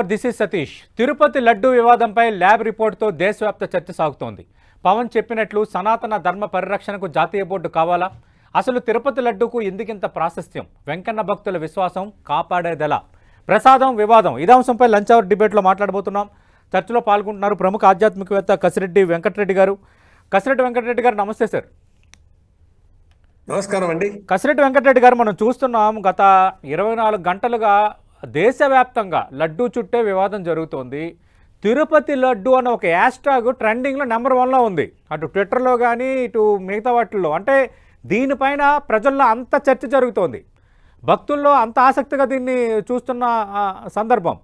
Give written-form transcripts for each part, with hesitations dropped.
This is Satish. Tirupati laddu వివాదంపై lab రిపోర్టుతో దేశవ్యాప్త చర్చ సాగుతోంది. పవన్ చెప్పినట్లు సనాతన ధర్మ పరిరక్షణకు జాతీయ బోర్డు కావాలా? అసలు తిరుపతి లడ్డూకు ఎందుకింత ప్రాశస్త్యం? వెంకన్న భక్తుల విశ్వాసం కాపాడేదెలా? ప్రసాదం వివాదం ఇదే అంశంపై లంచ్ అవర్ డిబేట్లో మాట్లాడబోతున్నాం. చర్చలో పాల్గొంటున్నారు ప్రముఖ ఆధ్యాత్మికవేత్త కసిరెడ్డి వెంకటరెడ్డి గారు. కసిరెడ్డి వెంకటరెడ్డి గారు నమస్తే సార్. నమస్కారం అండి. కసిరెడ్డి వెంకటరెడ్డి గారు, మనం చూస్తున్నాం గత 24 గంటలుగా దేశవ్యాప్తంగా లడ్డూ చుట్టే వివాదం జరుగుతోంది. తిరుపతి లడ్డు అన్న ఒక హ్యాష్ట్యాగ్ ట్రెండింగ్లో నెంబర్ 1లో ఉంది, అటు ట్విట్టర్లో కానీ ఇటు మిగతా వాటిల్లో. అంటే దీనిపైన ప్రజల్లో అంత చర్చ జరుగుతోంది, భక్తుల్లో అంత ఆసక్తిగా దీన్ని చూస్తున్న సందర్భం.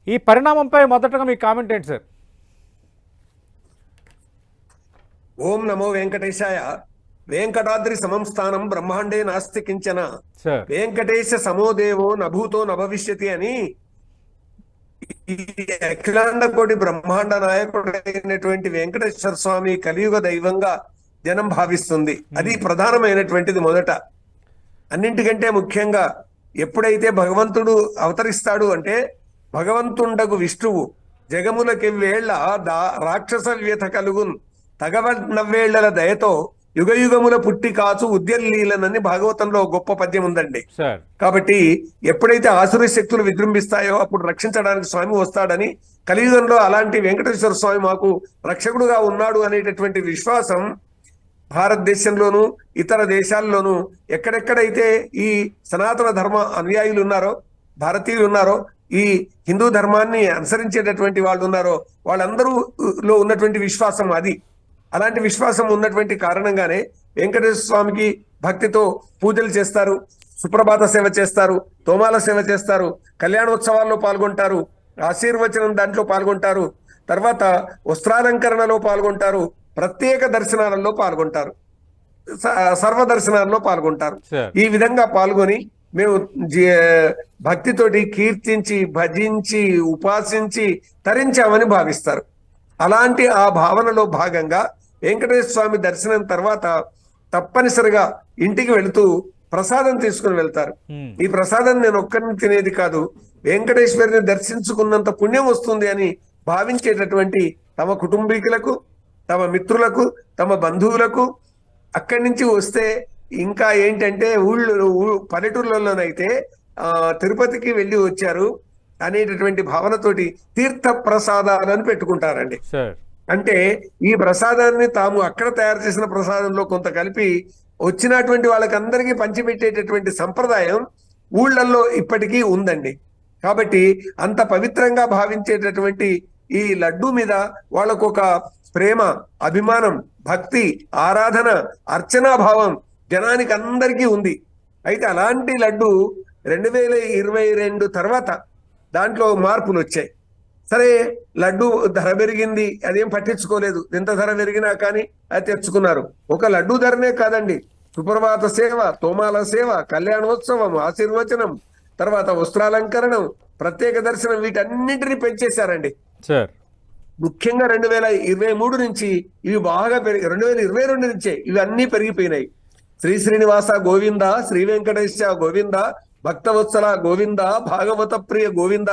ఈ పరిణామంపై మొదటగా మీ కామెంట్ ఏంటి సార్? ఓం నమో వెంకటేశాయ. వెంకటాద్రి సమం స్థానం బ్రహ్మాండే నాస్తి కించన. వెంకటేశ సమోదేవో నభూతో నభవిష్యతి అని ఈ అఖిలాండ కోటి బ్రహ్మాండ నాయకుడైనటువంటి వెంకటేశ్వర స్వామి కలియుగ దైవంగా జనం భావిస్తుంది. అది ప్రధానమైనటువంటిది. మొదట అన్నింటికంటే ముఖ్యంగా ఎప్పుడైతే భగవంతుడు అవతరిస్తాడు అంటే, భగవంతుండగు విష్ణువు జగములకి వేళ్ల రాక్షస వ్యత కలుగున్ తగవ నవ్వేళ్ల దయతో యుగ యుగముల పుట్టి కాచు ఉద్యలీలనని భాగవతంలో గొప్ప పద్యం ఉందండి. కాబట్టి ఎప్పుడైతే ఆసుర శక్తులు విజృంభిస్తాయో అప్పుడు రక్షించడానికి స్వామి వస్తాడని, కలియుగంలో అలాంటి వెంకటేశ్వర స్వామి మాకు రక్షకుడుగా ఉన్నాడు అనేటటువంటి విశ్వాసం భారతదేశంలోను ఇతర దేశాల్లోనూ ఎక్కడెక్కడైతే ఈ సనాతన ధర్మ అనుయాయులు ఉన్నారో, భారతీయులు ఉన్నారో, ఈ హిందూ ధర్మాన్ని అనుసరించేటటువంటి వాళ్ళు ఉన్నారో, వాళ్ళందరూలో ఉన్నటువంటి విశ్వాసం అది. అలాంటి విశ్వాసం ఉన్నటువంటి కారణంగానే వెంకటేశ్వర స్వామికి భక్తితో పూజలు చేస్తారు, సుప్రభాత సేవ చేస్తారు, తోమాల సేవ చేస్తారు, కళ్యాణోత్సవాల్లో పాల్గొంటారు, ఆశీర్వచనం దాంట్లో పాల్గొంటారు, తర్వాత వస్త్రాలంకరణలో పాల్గొంటారు, ప్రత్యేక దర్శనాలలో పాల్గొంటారు, సర్వ దర్శనాల్లో పాల్గొంటారు. ఈ విధంగా పాల్గొని మేము భక్తితోటి కీర్తించి భజించి ఉపాసించి తరించామని భావిస్తారు. అలాంటి ఆ భావనలో భాగంగా వెంకటేశ్వర స్వామి దర్శనం తర్వాత తప్పనిసరిగా ఇంటికి వెళుతూ ప్రసాదం తీసుకుని వెళ్తారు. ఈ ప్రసాదం నేను ఒక్కరిని తినేది కాదు, వెంకటేశ్వరిని దర్శించుకున్నంత పుణ్యం వస్తుంది అని భావించేటటువంటి తమ కుటుంబీకులకు, తమ మిత్రులకు, తమ బంధువులకు, అక్కడి నుంచి వస్తే ఇంకా ఏంటంటే పల్లెటూర్లలోనైతే తిరుపతికి వెళ్ళి వచ్చారు అనేటటువంటి భావనతోటి తీర్థ ప్రసాదాలను పెట్టుకుంటారండి. అంటే ఈ ప్రసాదాన్ని తాము అక్కడ తయారు చేసిన ప్రసాదంలో కొంత కలిపి వచ్చినటువంటి వాళ్ళకందరికీ పంచిపెట్టేటటువంటి సంప్రదాయం ఊళ్ళల్లో ఇప్పటికీ ఉందండి. కాబట్టి అంత పవిత్రంగా భావించేటటువంటి ఈ లడ్డూ మీద వాళ్ళకు ఒక ప్రేమ, అభిమానం, భక్తి, ఆరాధన, అర్చనా భావం జనానికి అందరికీ ఉంది. అయితే అలాంటి లడ్డు 2022 తర్వాత దాంట్లో మార్పులు వచ్చాయి. సరే, లడ్డు ధర పెరిగింది, అదేం పట్టించుకోలేదు. ఎంత ధర పెరిగినా కానీ అది తెచ్చుకున్నారు. ఒక లడ్డు ధరనే కాదండి, సుప్రభాత సేవ, తోమాల సేవ, కళ్యాణోత్సవం, ఆశీర్వచనం, తర్వాత వస్త్రాలంకరణం, ప్రత్యేక దర్శనం, వీటన్నింటినీ పెంచేశారండి. ముఖ్యంగా 2023 నుంచి ఇవి బాగా 2022 నుంచే ఇవి అన్నీ పెరిగిపోయినాయి. శ్రీ శ్రీనివాస గోవింద, శ్రీ వెంకటేశ గోవింద, భక్తవత్సల గోవింద, భాగవత ప్రియ గోవింద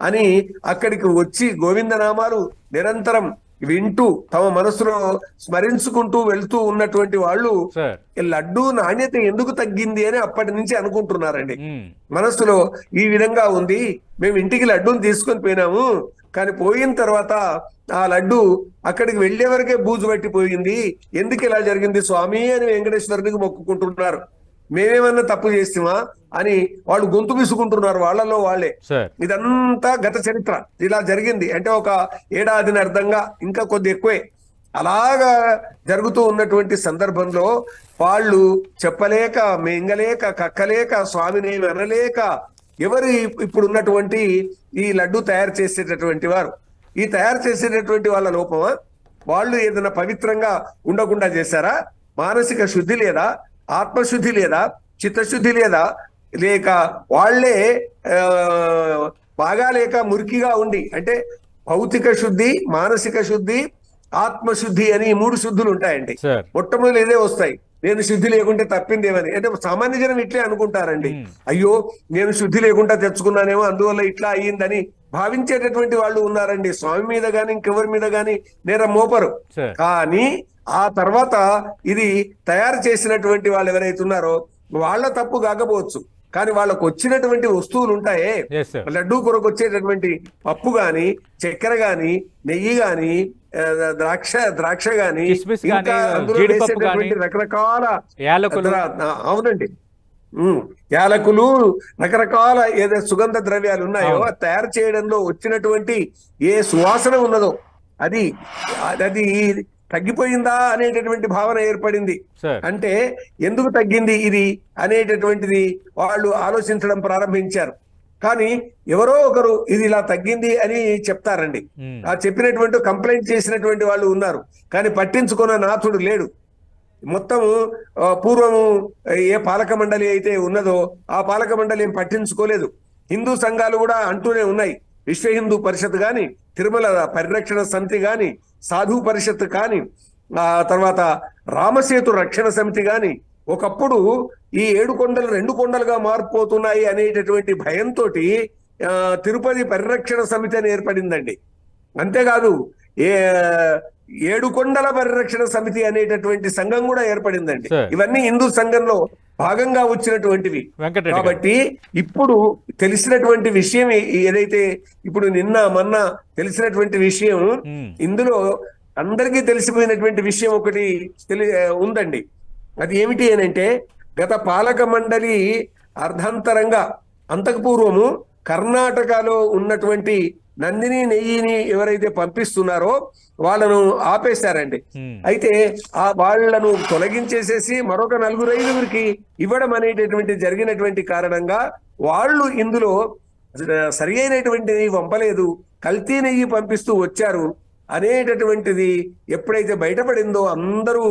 అని అక్కడికి వచ్చి గోవింద నామాలు నిరంతరం వింటూ తమ మనసులో స్మరించుకుంటూ వెళ్తూ ఉన్నటువంటి వాళ్ళు లడ్డూ నాణ్యత ఎందుకు తగ్గింది అని అప్పటి నుంచి అనుకుంటున్నారండి. మనసులో ఈ విధంగా ఉంది, మేము ఇంటికి లడ్డూని తీసుకొని పోయినాము, కానీ పోయిన తర్వాత ఆ లడ్డు అక్కడికి వెళ్లే వరకే బూజు పట్టిపోయింది, ఎందుకు ఇలా జరిగింది స్వామి అని వెంకటేశ్వరునికి మొక్కుకుంటున్నారు. మేమేమన్నా తప్పు చేస్తామా అని వాళ్ళు గొంతు విసుకుంటున్నారు వాళ్ళలో వాళ్ళే. ఇదంతా గత చరిత్ర, ఇలా జరిగింది అంటే ఒక ఏడాదిని అర్థంగా ఇంకా కొద్ది ఎక్కువే. అలాగా జరుగుతూ ఉన్నటువంటి సందర్భంలో వాళ్ళు చెప్పలేక, మింగలేక, కక్కలేక, స్వామిని వినలేక, ఎవరు ఇప్పుడు ఉన్నటువంటి ఈ లడ్డు తయారు చేసేటటువంటి వారు, ఈ తయారు చేసేటటువంటి వాళ్ళ లోపమా? వాళ్ళు ఏదైనా పవిత్రంగా ఉండకుండా చేశారా? మానసిక శుద్ధి లేదా? ఆత్మశుద్ధి లేదా? చిత్తశుద్ధి లేదా? లేక వాళ్లే బాగా లేక మురికిగా ఉండి, అంటే భౌతిక శుద్ధి, మానసిక శుద్ధి, ఆత్మశుద్ధి అని 3 శుద్ధులు ఉంటాయండి. మొట్టమొదటి ఇదే వస్తాయి. నేను శుద్ధి లేకుంటే తప్పిందేమని. అంటే సామాన్య జనం ఇట్లే అనుకుంటారండి, అయ్యో నేను శుద్ధి లేకుండా తెచ్చుకున్నానేమో అందువల్ల ఇట్లా అయ్యిందని భావించేటటువంటి వాళ్ళు ఉన్నారండి. స్వామి మీద గాని ఇంకెవరి మీద గాని నేరం మోపరు. కానీ ఆ తర్వాత ఇది తయారు చేసినటువంటి వాళ్ళు ఎవరైతే ఉన్నారో వాళ్ళ తప్పు కాకపోవచ్చు, కానీ వాళ్ళకు వచ్చినటువంటి వస్తువులు ఉంటాయే, లడ్డూ కొరకు వచ్చేటటువంటి పప్పు గాని, చక్కెర గాని, నెయ్యి గాని, ద్రాక్ష గాని, ఇంకా అందులో వేసేటటువంటి రకరకాల, అవునండి, యాలకులు, రకరకాల ఏదో సుగంధ ద్రవ్యాలు ఉన్నాయో తయారు చేయడంలో వచ్చినటువంటి ఏ సువాసన ఉన్నదో అది తగ్గిపోయిందా అనేటటువంటి భావన ఏర్పడింది. అంటే ఎందుకు తగ్గింది ఇది అనేటటువంటిది వాళ్ళు ఆలోచించడం ప్రారంభించారు. కానీ ఎవరో ఒకరు ఇది ఇలా తగ్గింది అని చెప్తారండి. ఆ చెప్పినటువంటి కంప్లైంట్ చేసినటువంటి వాళ్ళు ఉన్నారు, కానీ పట్టించుకున్న నాథుడు లేడు. మొత్తం పూర్వము ఏ పాలక మండలి అయితే ఉన్నదో ఆ పాలక మండలి ఏం పట్టించుకోలేదు. హిందూ సంఘాలు కూడా అంటూనే ఉన్నాయి, విశ్వ హిందూ పరిషత్ గాని, తిరుమల పరిరక్షణ సమితి గాని, సాధు పరిషత్ కానీ, తర్వాత రామసేతు రక్షణ సమితి గాని ఒకప్పుడు ఈ 7 కొండలు 2 కొండలుగా మారిపోతున్నాయి అనేటటువంటి భయంతో తిరుపతి పరిరక్షణ సమితి అని ఏర్పడిందండి. అంతేకాదు 7 కొండల పరిరక్షణ సమితి అనేటటువంటి సంఘం కూడా ఏర్పడిందండి. ఇవన్నీ హిందూ సంఘంలో భాగంగా వచ్చినటువంటివి. కాబట్టి ఇప్పుడు తెలిసినటువంటి విషయం ఏదైతే ఇప్పుడు నిన్న మొన్న తెలిసినటువంటి విషయం, ఇందులో అందరికీ తెలిసిపోయినటువంటి విషయం ఒకటి ఉందండి. అది ఏమిటి అని అంటే, గత పాలక మండలి అర్ధాంతరంగా అంతకు పూర్వము కర్ణాటకలో ఉన్నటువంటి నందిని నెయ్యిని ఎవరైతే పంపిస్తున్నారో వాళ్ళను ఆపేశారండి. అయితే ఆ వాళ్లను తొలగించేసేసి మరొక 4-5 ఇవ్వడం అనేటటువంటి జరిగినటువంటి కారణంగా వాళ్ళు ఇందులో సరి అయినటువంటి నెయ్యి పంపలేదు, కల్తీ నెయ్యి పంపిస్తూ వచ్చారు అనేటటువంటిది ఎప్పుడైతే బయటపడిందో అందరూ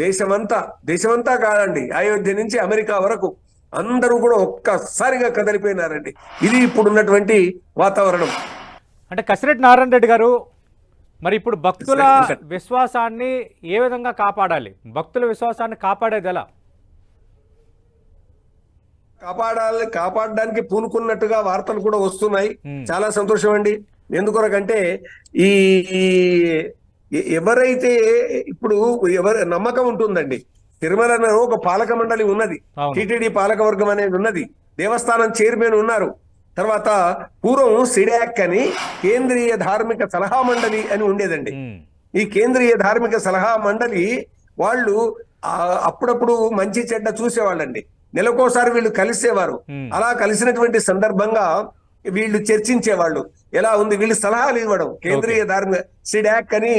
దేశమంతా కాదండి, అయోధ్య నుంచి అమెరికా వరకు అందరూ కూడా ఒక్కసారిగా కదిలిపోయినారండి. ఇది ఇప్పుడున్నటువంటి వాతావరణం. అంటే కసిరెడ్డి నారాయణ రెడ్డి గారు, మరి ఇప్పుడు భక్తుల విశ్వాసాన్ని ఏ విధంగా కాపాడాలి? భక్తుల విశ్వాసాన్ని కాపాడేది ఎలా? కాపాడడానికి పూనుకున్నట్టుగా వార్తలు కూడా వస్తున్నాయి. చాలా సంతోషం అండి. ఎందుకొరకంటే ఈ ఎవరైతే ఇప్పుడు నమ్మకం ఉంటుందండి, తిరుమలలో ఒక పాలక మండలి ఉన్నది, టిటిడి పాలక వర్గం అనేది ఉన్నది, దేవస్థానం చైర్మన్ ఉన్నారు, తర్వాత పూర్వం సిడాక్ అని కేంద్రీయ ధార్మిక సలహా మండలి అని ఉండేదండి. ఈ కేంద్రీయ ధార్మిక సలహా మండలి వాళ్ళు అప్పుడప్పుడు మంచి చెడ్డ చూసేవాళ్ళండి, నెలకోసారి వీళ్ళు కలిసేవారు. అలా కలిసినటువంటి సందర్భంగా వీళ్ళు చర్చించేవాళ్ళు, ఎలా ఉంది వీళ్ళు సలహాలు ఇవ్వడం. కేంద్రీయ ధార్మిక సిడాక్ అని,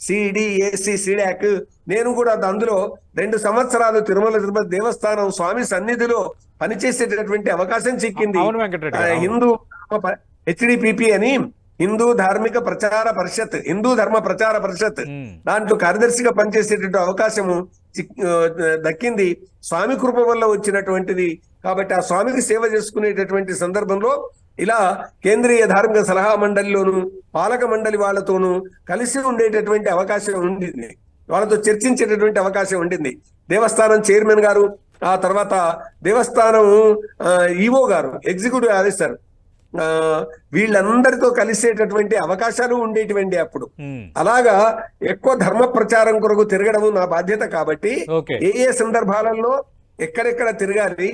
సిడిఏసి సిడాక్, నేను కూడా అందులో 2 సంవత్సరాలు తిరుమల తిరుపతి దేవస్థానం స్వామి సన్నిధిలో పనిచేసేటటువంటి అవకాశం చిక్కింది. హిందూ HDPP అని, హిందూ ధార్మిక ప్రచార పరిషత్, హిందూ ధర్మ ప్రచార పరిషత్, దాంట్లో కార్యదర్శిగా పనిచేసేటువంటి అవకాశము దక్కింది. స్వామి కృప వల్ల వచ్చినటువంటిది. కాబట్టి ఆ స్వామికి సేవ చేసుకునేటటువంటి సందర్భంలో ఇలా కేంద్రీయ ధార్మిక సలహా మండలిలోను పాలక మండలి వాళ్ళతోనూ కలిసి ఉండేటటువంటి అవకాశం ఉండింది, వాళ్ళతో చర్చించేటటువంటి అవకాశం ఉండింది. దేవస్థానం చైర్మన్ గారు, ఆ తర్వాత దేవస్థానం ఈవో గారు, ఎగ్జిక్యూటివ్ ఆఫీసర్, వీళ్ళందరితో కలిసేటటువంటి అవకాశాలు ఉండేటువంటి అప్పుడు. అలాగా ఎక్కువ ధర్మ ప్రచారం కొరకు తిరగడం నా బాధ్యత. కాబట్టి ఏ సందర్భాలలో ఎక్కడెక్కడ తిరగాలి,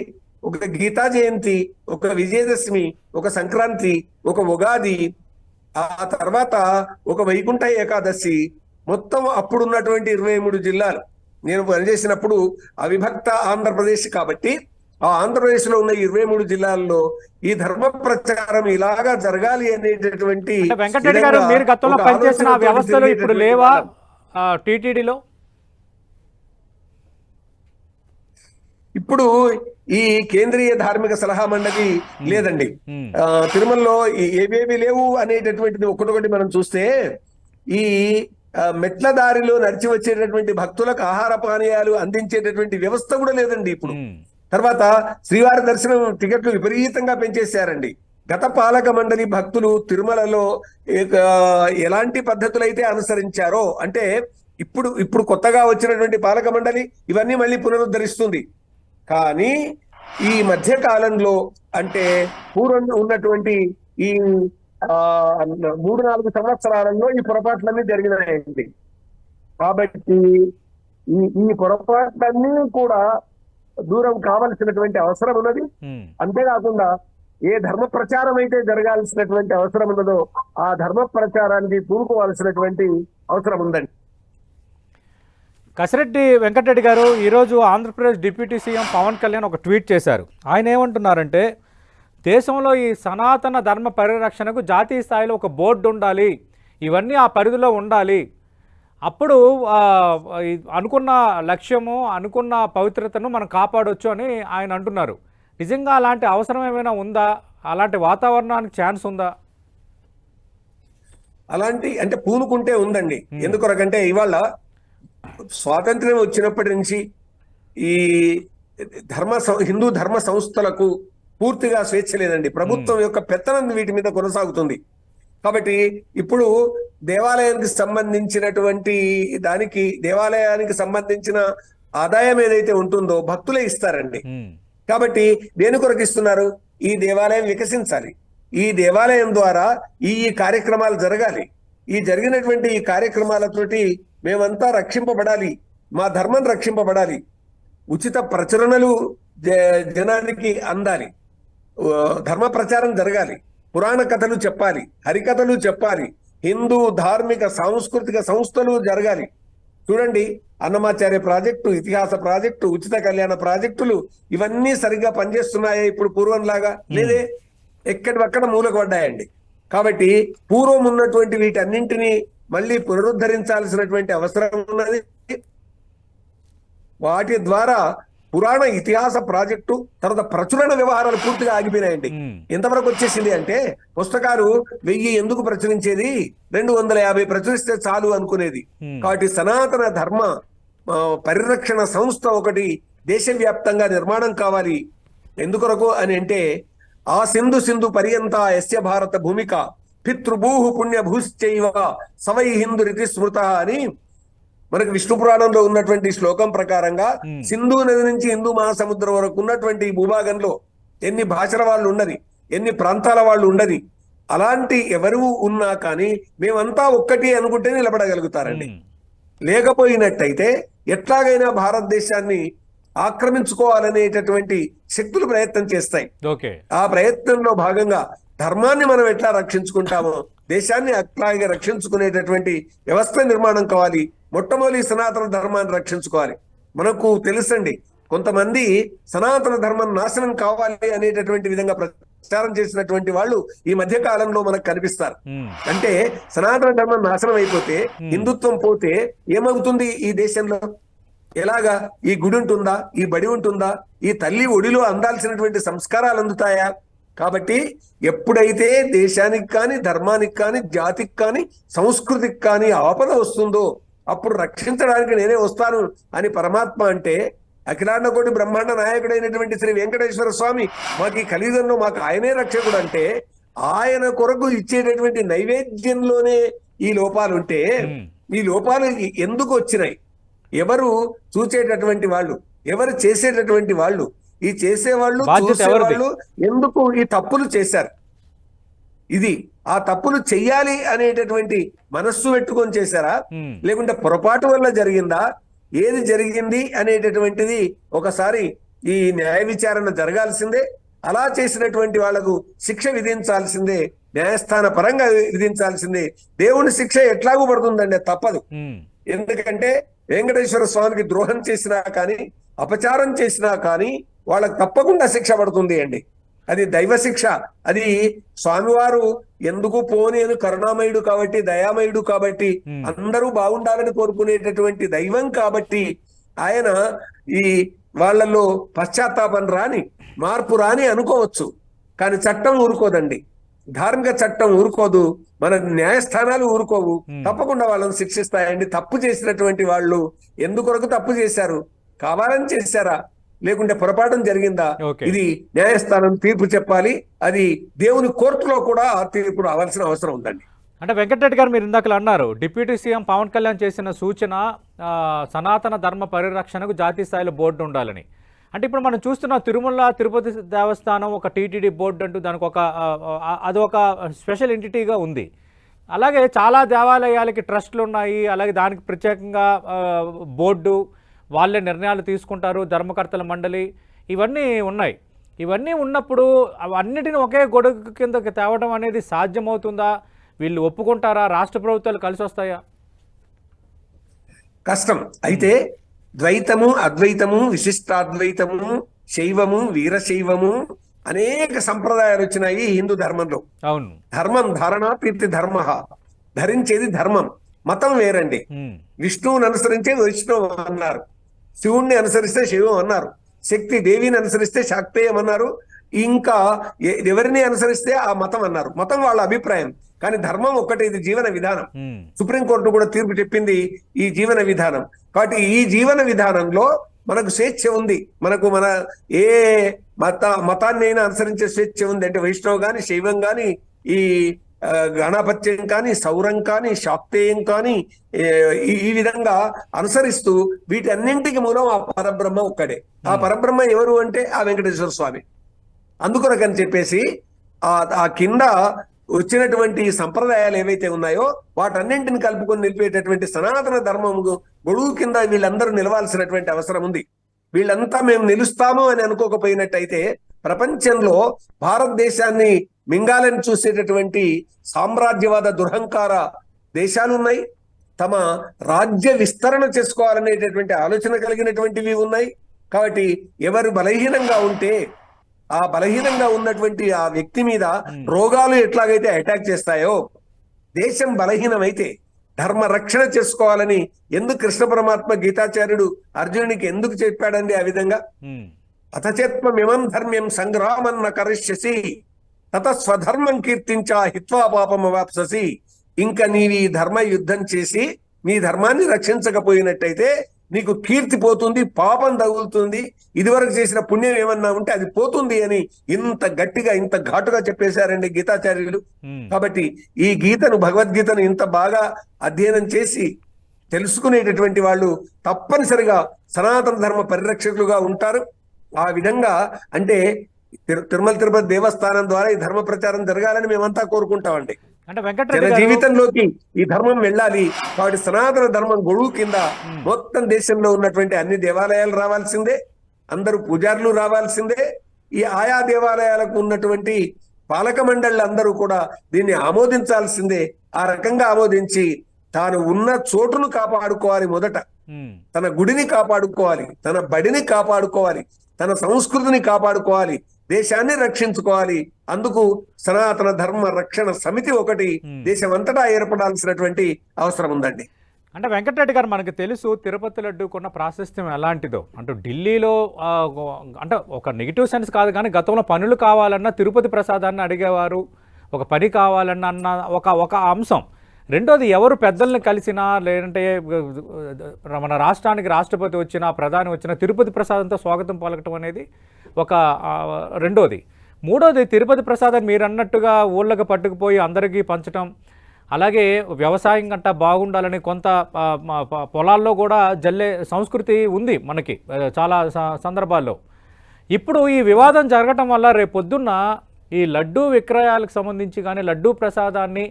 ఒక గీతా జయంతి, ఒక విజయదశమి, ఒక సంక్రాంతి, ఒక ఉగాది, ఆ తర్వాత ఒక వైకుంఠ ఏకాదశి, మొత్తం అప్పుడున్నటువంటి 23 జిల్లాలు నేను పనిచేసినప్పుడు అవిభక్త ఆంధ్రప్రదేశ్ కాబట్టి ఆ ఆంధ్రప్రదేశ్ లో ఉన్న 23 జిల్లాల్లో ఈ ధర్మ ప్రచారం ఇలాగా జరగాలి అనేటటువంటి. వెంకటరెడ్డి గారు, మీరు గతంలో పనిచేసిన వ్యవస్థలు ఇప్పుడు లేవా టీటీడీలో? ఇప్పుడు ఈ కేంద్రీయ ధార్మిక సలహా మండలి లేదండి. తిరుమలలో ఏవేవి లేవు అనేటటువంటిది ఒకటొకటి మనం చూస్తే, ఈ మెట్ల దారిలో నడిచి వచ్చేటటువంటి భక్తులకు ఆహార పానీయాలు అందించేటటువంటి వ్యవస్థ కూడా లేదండి ఇప్పుడు. తర్వాత శ్రీవారి దర్శనం టికెట్లు విపరీతంగా పెంచేశారండి. గత పాలక మండలి భక్తులు తిరుమలలో ఎలాంటి పద్ధతులైతే అనుసరించారో, అంటే ఇప్పుడు కొత్తగా వచ్చినటువంటి పాలక మండలి ఇవన్నీ మళ్ళీ పునరుద్ధరిస్తుంది. కానీ ఈ మధ్య కాలంలో అంటే పూర్వం ఉన్నటువంటి ఈ 3-4 సంవత్సరాలలో ఈ పొరపాట్లన్నీ జరిగినాయండి. కాబట్టి ఈ పొరపాట్లన్నీ కూడా దూరం కావలసినటువంటి అవసరం ఉన్నది. అంతేకాకుండా ఏ ధర్మ ప్రచారం అయితే జరగాల్సినటువంటి అవసరం ఉన్నదో ఆ ధర్మ ప్రచారానికి పూనుకోవాల్సినటువంటి అవసరం ఉందండి. కసిరెడ్డి వెంకటరెడ్డి గారు ఈరోజు ఆంధ్రప్రదేశ్ డిప్యూటీ సీఎం పవన్ కళ్యాణ్ ఒక ట్వీట్ చేశారు. ఆయన ఏమంటున్నారంటే, దేశంలో ఈ సనాతన ధర్మ పరిరక్షణకు జాతీయ స్థాయిలో ఒక బోర్డు ఉండాలి, ఇవన్నీ ఆ పరిధిలో ఉండాలి, అప్పుడు అనుకున్న లక్ష్యము అనుకున్న పవిత్రతను మనం కాపాడొచ్చు అని ఆయన అంటున్నారు. నిజంగా అలాంటి అవసరం ఏమైనా ఉందా? అలాంటి వాతావరణానికి ఛాన్స్ ఉందా? అలాంటి అంటే పూనుకుంటే ఉందండి. ఎందుకొరకంటే ఇవాళ స్వాతంత్ర్యం వచ్చినప్పటి నుంచి ఈ హిందూ ధర్మ సంస్థలకు పూర్తిగా స్వేచ్ఛ లేదండి. ప్రభుత్వం యొక్క పెత్తనం వీటి మీద కొనసాగుతుంది. కాబట్టి ఇప్పుడు దేవాలయానికి సంబంధించినటువంటి దేవాలయానికి సంబంధించిన ఆదాయం ఏదైతే ఉంటుందో భక్తులే ఇస్తారండి. కాబట్టి దేని కొరకు ఇస్తున్నారు? ఈ దేవాలయం వికసించాలి, ఈ దేవాలయం ద్వారా ఈ కార్యక్రమాలు జరగాలి, ఈ జరిగినటువంటి ఈ కార్యక్రమాలతోటి మేమంతా రక్షింపబడాలి, మా ధర్మం రక్షింపబడాలి, ఉచిత ప్రచురణలు జనానికి అందాలి, ధర్మ ప్రచారం జరగాలి, పురాణ కథలు చెప్పాలి, హరికథలు చెప్పాలి, హిందూ ధార్మిక సాంస్కృతిక సంస్థలు జరగాలి. చూడండి, అన్నమాచార్య ప్రాజెక్టు, ఇతిహాస ప్రాజెక్టు, ఉచిత కళ్యాణ ప్రాజెక్టులు ఇవన్నీ సరిగ్గా పనిచేస్తున్నాయా? ఇప్పుడు పూర్వంలాగా లేదే, ఎక్కడివక్కడ మూలకు పడ్డాయండి. కాబట్టి పూర్వం ఉన్నటువంటి వీటన్నింటినీ మళ్ళీ పునరుద్ధరించాల్సినటువంటి అవసరం ఉన్నది. వాటి ద్వారా పురాణ ఇతిహాస ప్రాజెక్టు తర్వాత ప్రచురణ వ్యవహారాలు పూర్తిగా ఆగిపోయినాయండి. ఎంతవరకు వచ్చేసింది అంటే పుస్తకాలు 1000 ఎందుకు ప్రచురించేది, 250 ప్రచురిస్తే చాలు అనుకునేది. కాబట్టి సనాతన ధర్మ పరిరక్షణ సంస్థ ఒకటి దేశవ్యాప్తంగా నిర్మాణం కావాలి. ఎందుకొరకు అని అంటే ఆ సింధు పర్యంత యస్య భారత భూమిక పితృభూహు పుణ్యభూశ్చైవ సవై హిందూ రితి స్మృత అని మనకు విష్ణు పురాణంలో ఉన్నటువంటి శ్లోకం ప్రకారంగా సింధు నది నుంచి హిందూ మహాసముద్రం వరకు ఉన్నటువంటి భూభాగంలో ఎన్ని భాషల వాళ్ళు ఉండని, ఎన్ని ప్రాంతాల వాళ్ళు ఉండని, అలాంటి ఎవరు ఉన్నా కానీ మేమంతా ఒక్కటి అనుకుంటే నిలబడగలుగుతారండి. లేకపోయినట్టయితే ఎట్లాగైనా భారతదేశాన్ని ఆక్రమించుకోవాలనేటటువంటి శక్తులు ప్రయత్నం చేస్తాయి. ఆ ప్రయత్నంలో భాగంగా ధర్మాన్ని మనం ఎట్లా రక్షించుకుంటామో దేశాన్ని అట్లాగే రక్షించుకునేటటువంటి వ్యవస్థ నిర్మాణం కావాలి. మొట్టమొదటి సనాతన ధర్మాన్ని రక్షించుకోవాలి. మనకు తెలుసండి, కొంతమంది సనాతన ధర్మం నాశనం కావాలి అనేటటువంటి విధంగా ప్రచారం చేసినటువంటి వాళ్ళు ఈ మధ్య కాలంలో మనకు కనిపిస్తారు. అంటే సనాతన ధర్మం నాశనం అయిపోతే, హిందుత్వం పోతే ఏమవుతుంది ఈ దేశంలో? ఎలాగా? ఈ గుడి ఉంటుందా, ఈ బడి ఉంటుందా, ఈ తల్లి ఒడిలో అందాల్సినటువంటి సంస్కారాలు అందుతాయా? కాబట్టి ఎప్పుడైతే దేశానికి కానీ ధర్మానికి కానీ జాతికి కానీ సంస్కృతికి కానీ ఆపద వస్తుందో అప్పుడు రక్షించడానికి నేనే వస్తాను అని పరమాత్మ అంటే, అఖిలాండ కోటి బ్రహ్మాండ నాయకుడైనటువంటి శ్రీ వెంకటేశ్వర స్వామి మాకు ఈ కలియుగంలో మాకు ఆయనే రక్షకుడు అంటే, ఆయన కొరకు ఇచ్చేటటువంటి నైవేద్యంలోనే ఈ లోపాలు ఉంటే, ఈ లోపాలు ఎందుకు వచ్చినాయి? ఎవరు చూచేటటువంటి వాళ్ళు, ఎవరు చేసేటటువంటి వాళ్ళు, ఈ చేసేవాళ్ళు చూసేవాళ్ళు ఎందుకు ఈ తప్పులు చేశారు? ఇది ఆ తప్పులు చెయ్యాలి అనేటటువంటి మనస్సు పెట్టుకొని చేశారా, లేకుంటే పొరపాటు వల్ల జరిగిందా? ఏది జరిగింది అనేటటువంటిది ఒకసారి ఈ న్యాయ విచారణ జరగాల్సిందే. అలా చేసినటువంటి వాళ్లకు శిక్ష విధించాల్సిందే, న్యాయస్థాన పరంగా విధించాల్సిందే. దేవుని శిక్ష ఎట్లాగూ పడుతుందండి, తప్పదు. ఎందుకంటే వెంకటేశ్వర స్వామికి ద్రోహం చేసినా కానీ, అపచారం చేసినా కానీ వాళ్ళకు తప్పకుండా శిక్ష పడుతుంది అండి. అది దైవ శిక్ష. అది స్వామివారు ఎందుకు పోనేను కరుణామయుడు కాబట్టి, దయామయుడు కాబట్టి, అందరూ బాగుండాలని కోరుకునేటటువంటి దైవం కాబట్టి ఆయన ఈ వాళ్ళల్లో పశ్చాత్తాపం రాని, మార్పు రాని అనుకోవచ్చు. కానీ చట్టం ఊరుకోదండి, ధార్మిక చట్టం ఊరుకోదు, మన న్యాయస్థానాలు ఊరుకోవు. తప్పకుండా వాళ్ళని శిక్షిస్తాయండి. తప్పు చేసినటువంటి వాళ్ళు ఎందుకొరకు తప్పు చేశారు? కావాలని చేశారా, లేకుంటే పొరపాటు జరిగిందా? ఇది న్యాయస్థానం తీర్పు చెప్పాలి. అది దేవుని కోర్టులో కూడా తీర్పు రావాల్సిన అవసరం ఉందండి. అంటే వెంకటరెడ్డి గారు మీరు ఇందాకలు అన్నారు డిప్యూటీ సీఎం పవన్ కళ్యాణ్ చేసిన సూచన సనాతన ధర్మ పరిరక్షణకు జాతీయ స్థాయిలో బోర్డు ఉండాలని. అంటే ఇప్పుడు మనం చూస్తున్న తిరుమల తిరుపతి దేవస్థానం ఒక టీటీడీ బోర్డు అంటూ దానికి అదొక స్పెషల్ ఎంటిటీగా ఉంది. అలాగే చాలా దేవాలయాలకి ట్రస్టులు ఉన్నాయి, అలాగే దానికి ప్రత్యేకంగా బోర్డు, వాళ్ళే నిర్ణయాలు తీసుకుంటారు, ధర్మకర్తల మండలి ఇవన్నీ ఉన్నాయి. ఇవన్నీ ఉన్నప్పుడు అవన్నిటిని ఒకే గొడుగు కిందకి తేవడం అనేది సాధ్యమవుతుందా? వీళ్ళు ఒప్పుకుంటారా? రాష్ట్ర ప్రభుత్వాలు కలిసి వస్తాయా? కష్టం. అయితే ద్వైతము, అద్వైతము, విశిష్టాద్వైతము, శైవము, వీరశైవము అనేక సంప్రదాయాలు వచ్చినాయి హిందూ ధర్మంలో. అవును. ధర్మం ధారణ ప్రీతి ధర్మ, ధరించేది ధర్మం. మతం వేరండి. విష్ణువుని అనుసరించేది వైష్ణవం అన్నారు, శివుణ్ణి అనుసరిస్తే శైవం అన్నారు, శక్తి దేవిని అనుసరిస్తే శాక్తేయం అన్నారు, ఇంకా ఎవరిని అనుసరిస్తే ఆ మతం అన్నారు. మతం వాళ్ళ అభిప్రాయం, కానీ ధర్మం ఒక్కటే, ఇది జీవన విధానం. సుప్రీంకోర్టు కూడా తీర్పు చెప్పింది ఈ జీవన విధానం. కాబట్టి ఈ జీవన విధానంలో మనకు స్వేచ్ఛ ఉంది. మనకు మన ఏ మతాన్ని అయినా అనుసరించే స్వేచ్ఛ ఉంది. అంటే వైష్ణవ్ గాని, శైవం గాని, ఈ గణపత్యం కానీ, సౌరం కానీ, శాక్తేయం కానీ, ఈ విధంగా అనుసరిస్తూ వీటన్నింటికి మూలం ఆ పరబ్రహ్మ ఒక్కడే. ఆ పరబ్రహ్మ ఎవరు అంటే ఆ వెంకటేశ్వర స్వామి. అందుకొరకని చెప్పేసి ఆ కింద వచ్చినటువంటి సంప్రదాయాలు ఏవైతే ఉన్నాయో వాటన్నింటిని కలుపుకొని నిలిపేటటువంటి సనాతన ధర్మం గొడుగు కింద వీళ్ళందరూ నిలవాల్సినటువంటి అవసరం ఉంది. వీళ్ళంతా మేము నిలుస్తాము అని అనుకోకపోయినట్టయితే ప్రపంచంలో భారతదేశాన్ని మింగాలని చూసేటటువంటి సామ్రాజ్యవాద దురహంకార దేశాలు ఉన్నాయి. తమ రాజ్య విస్తరణ చేసుకోవాలనేటటువంటి ఆలోచన కలిగినటువంటివి ఉన్నాయి. కాబట్టి ఎవరు బలహీనంగా ఉంటే ఆ బలహీనంగా ఉన్నటువంటి ఆ వ్యక్తి మీద రోగాలు ఎట్లాగైతే అటాక్ చేస్తాయో, దేశం బలహీనమైతే ధర్మ రక్షణ చేసుకోవాలని ఎందుకు కృష్ణ పరమాత్మ గీతాచార్యుడు అర్జునునికి ఎందుకు చెప్పాడండి ఆ విధంగా? అతచేత్మమిమం ధర్మ్యం సంగ్రామన్న కరిష్యసి తత స్వధర్మం కీర్తించా హిత్వా పాపమవాప్ససి. ఇంకా నీవి ధర్మ యుద్ధం చేసి నీ ధర్మాన్ని రక్షించకపోయినట్టయితే నీకు కీర్తి పోతుంది, పాపం తగులుతుంది, ఇదివరకు చేసిన పుణ్యం ఏమన్నా ఉంటే అది పోతుంది అని ఇంత గట్టిగా ఇంత ఘాటుగా చెప్పేశారండి గీతాచార్యులు. కాబట్టి ఈ గీతను, భగవద్గీతను ఇంత బాగా అధ్యయనం చేసి తెలుసుకునేటటువంటి వాళ్ళు తప్పనిసరిగా సనాతన ధర్మ పరిరక్షకులుగా ఉంటారు. ఆ విధంగా అంటే తిరుమల తిరుపతి దేవస్థానం ద్వారా ఈ ధర్మ ప్రచారం జరగాలని మేమంతా కోరుకుంటామండి. జన జీవితంలోకి ఈ ధర్మం వెళ్ళాలి. కాబట్టి సనాతన ధర్మం గొడుగు కింద మొత్తం దేశంలో ఉన్నటువంటి అన్ని దేవాలయాలు రావాల్సిందే, అందరూ పూజారులు రావాల్సిందే, ఈ ఆయా దేవాలయాలకు ఉన్నటువంటి పాలక మండళ్ళు అందరూ కూడా దీన్ని ఆమోదించాల్సిందే. ఆ రకంగా ఆమోదించి తాను ఉన్న చోటును కాపాడుకోవాలి. మొదట తన గుడిని కాపాడుకోవాలి, తన బడిని కాపాడుకోవాలి, తన సంస్కృతిని కాపాడుకోవాలి, దేశాన్ని రక్షించుకోవాలి. అందుకు సనాతన ధర్మ రక్షణ సమితి ఒకటి దేశమంతటా ఏర్పడాల్సినటువంటి అవసరం ఉందండి. అంటే వెంకటరెడ్డి గారు, మనకు తెలుసు తిరుపతి లడ్డూకున్న ప్రాశస్త్యం ఎలాంటిదో. అంటే ఢిల్లీలో అంటే ఒక నెగిటివ్ సెన్స్ కాదు, కానీ గతంలో పనులు కావాలన్నా తిరుపతి ప్రసాదాన్ని అడిగేవారు, ఒక పని కావాలన్నా అన్న ఒక అంశం. రెండోది, ఎవరు పెద్దల్ని కలిసినా లేదంటే మన రాష్ట్రానికి రాష్ట్రపతి వచ్చినా, ప్రధాని వచ్చినా తిరుపతి ప్రసాదంతో స్వాగతం పలకటం అనేది ఒక రెండోది. మూడోది, తిరుపతి ప్రసాదాన్ని మీరు అన్నట్టుగా ఊళ్ళకి పట్టుకుపోయి అందరికీ పంచటం, అలాగే వ్యవసాయం గంట బాగుండాలని కొంత పొలాల్లో కూడా జల్లే సంస్కృతి ఉంది మనకి చాలా సందర్భాల్లో. ఇప్పుడు ఈ వివాదం జరగటం వల్ల రేపొద్దున్న ఈ లడ్డూ విక్రయాలకు సంబంధించి కానీ, లడ్డూ ప్రసాదాన్ని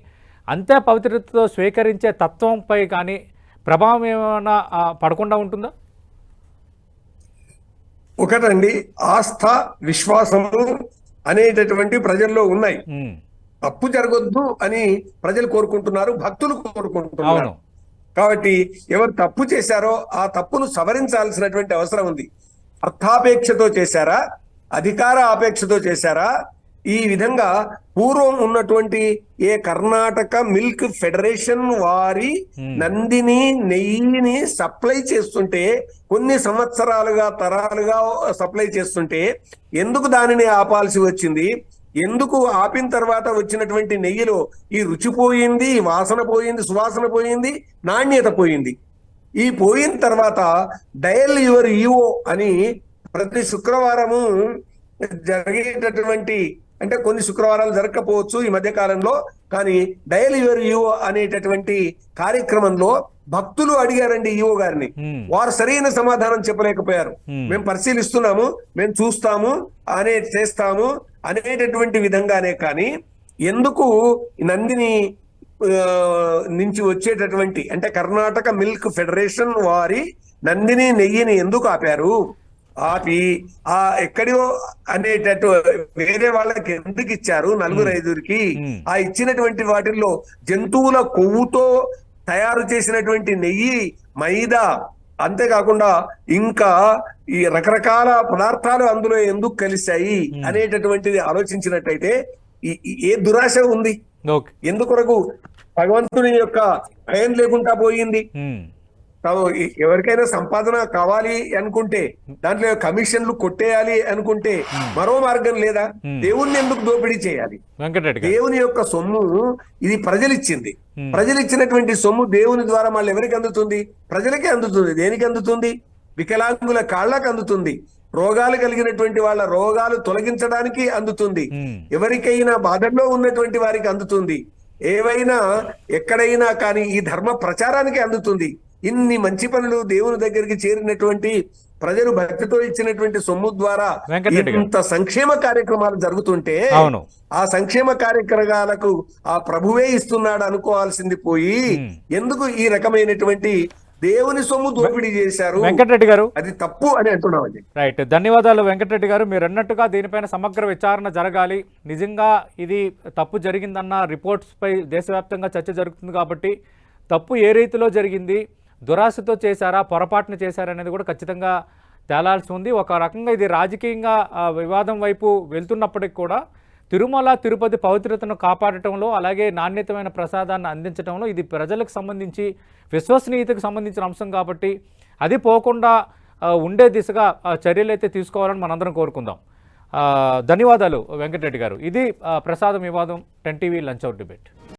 అంతే పవిత్రతతో స్వీకరించే తత్వంపై కానీ ప్రభావం ఏమైనా పడకుండా ఉంటుందా? ఒకటండి, ఆస్థ, విశ్వాసము అనేటటువంటి ప్రజల్లో ఉన్నాయి. తప్పు జరగొద్దు అని ప్రజలు కోరుకుంటున్నారు, భక్తులు కోరుకుంటున్నారు. కాబట్టి ఎవరు తప్పు చేశారో ఆ తప్పును సవరించాల్సినటువంటి అవసరం ఉంది. అర్థాపేక్షతో చేశారా, అధికార ఆపేక్షతో చేశారా? ఈ విధంగా పూర్వం ఉన్నటువంటి ఏ కర్ణాటక మిల్క్ ఫెడరేషన్ వారి నందిని నెయ్యిని సప్లై చేస్తుంటే, కొన్ని సంవత్సరాలుగా తరాలుగా సప్లై చేస్తుంటే ఎందుకు దానిని ఆపాల్సి వచ్చింది? ఎందుకు ఆపిన తర్వాత వచ్చినటువంటి నెయ్యిలో ఈ రుచి పోయింది, వాసన పోయింది, సువాసన పోయింది, నాణ్యత పోయింది. ఈ పోయిన తర్వాత డయల్ యువర్ ఈవో అని ప్రతి శుక్రవారము జరిగేటటువంటి అంటే కొన్ని శుక్రవారాలు జరగకపోవచ్చు ఈ మధ్య కాలంలో, కానీ డయల్ యువర్ ఈవో అనేటటువంటి కార్యక్రమంలో భక్తులు అడిగారండి ఈవో గారిని. వారు సరైన సమాధానం చెప్పలేకపోయారు. మేము పరిశీలిస్తున్నాము, మేము చూస్తాము, చేస్తాము అనేటటువంటి విధంగానే. కానీ ఎందుకు నందిని నుంచి వచ్చేటటువంటి అంటే కర్ణాటక మిల్క్ ఫెడరేషన్ వారి నందిని నెయ్యిని ఎందుకు ఆపారు? ఆపి ఎక్కడో అనేటట్టు వేరే వాళ్ళకి ఎందుకు ఇచ్చారు? 4-5కి ఆ ఇచ్చినటువంటి వాటిల్లో జంతువుల కొవ్వుతో తయారు చేసినటువంటి నెయ్యి, మైదా, అంతేకాకుండా ఇంకా ఈ రకరకాల పదార్థాలు అందులో ఎందుకు కలిశాయి అనేటటువంటిది ఆలోచించినట్టయితే ఏ దురాశ ఉంది? ఎందుకొరకు భగవంతుని యొక్క భయం లేకుండా పోయింది. ఎవరికైనా సంపాదన కావాలి అనుకుంటే, దాంట్లో కమిషన్లు కొట్టేయాలి అనుకుంటే మరో మార్గం లేదా? దేవుణ్ణి ఎందుకు దోపిడీ చేయాలి? దేవుని యొక్క సొమ్ము ఇది ప్రజలిచ్చింది. ప్రజలిచ్చినటువంటి సొమ్ము దేవుని ద్వారా మళ్ళీ ఎవరికి అందుతుంది? ప్రజలకే అందుతుంది. దేనికి అందుతుంది? వికలాంగుల కాళ్ళకు అందుతుంది. రోగాలు కలిగినటువంటి వాళ్ళ రోగాలు తొలగించడానికి అందుతుంది. ఎవరికైనా బాధల్లో ఉన్నటువంటి వారికి అందుతుంది. ఏవైనా ఎక్కడైనా కానీ ఈ ధర్మ ప్రచారానికి అందుతుంది. ఇన్ని మంచి పనులు దేవుని దగ్గరికి చేరినటువంటి ప్రజలు భక్తితో ఇచ్చినటువంటి సొమ్ము ద్వారా ఇంత సంక్షేమ కార్యక్రమాలు జరుగుతుంటే ఆ సంక్షేమ కార్యక్రమాలకు ఆ ప్రభువే ఇస్తున్నాడు అనుకోవాల్సింది పోయి ఎందుకు ఈ రకమైనటువంటి దేవుని సొమ్ము దోపిడీ చేశారు? వెంకటరెడ్డి గారు, అది తప్పు అని అంటున్నాం. రైట్, ధన్యవాదాలు వెంకటరెడ్డి గారు. మీరు అన్నట్టుగా దీనిపైన సమగ్ర విచారణ జరగాలి. నిజంగా ఇది తప్పు జరిగిందన్న రిపోర్ట్స్ పై దేశవ్యాప్తంగా చర్చ జరుగుతుంది కాబట్టి తప్పు ఏ రీతిలో జరిగింది, దురాశతో చేశారా, పొరపాటున చేశారా అనేది కూడా ఖచ్చితంగా తేలాల్సి ఉంది. ఒక రకంగా ఇది రాజకీయంగా వివాదం వైపు వెళ్తున్నప్పటికీ కూడా తిరుమల తిరుపతి పవిత్రతను కాపాడటంలో, అలాగే నాణ్యతమైన ప్రసాదాన్ని అందించడంలో ఇది ప్రజలకు సంబంధించి విశ్వసనీయతకు సంబంధించిన అంశం కాబట్టి అది పోకుండా ఉండే దిశగా చర్యలు అయితే తీసుకోవాలని మనందరం కోరుకుందాం. ధన్యవాదాలు వెంకటరెడ్డి గారు. ఇది ప్రసాదం వివాదం 10 టీవీ లంచ్ అవర్ డిబేట్.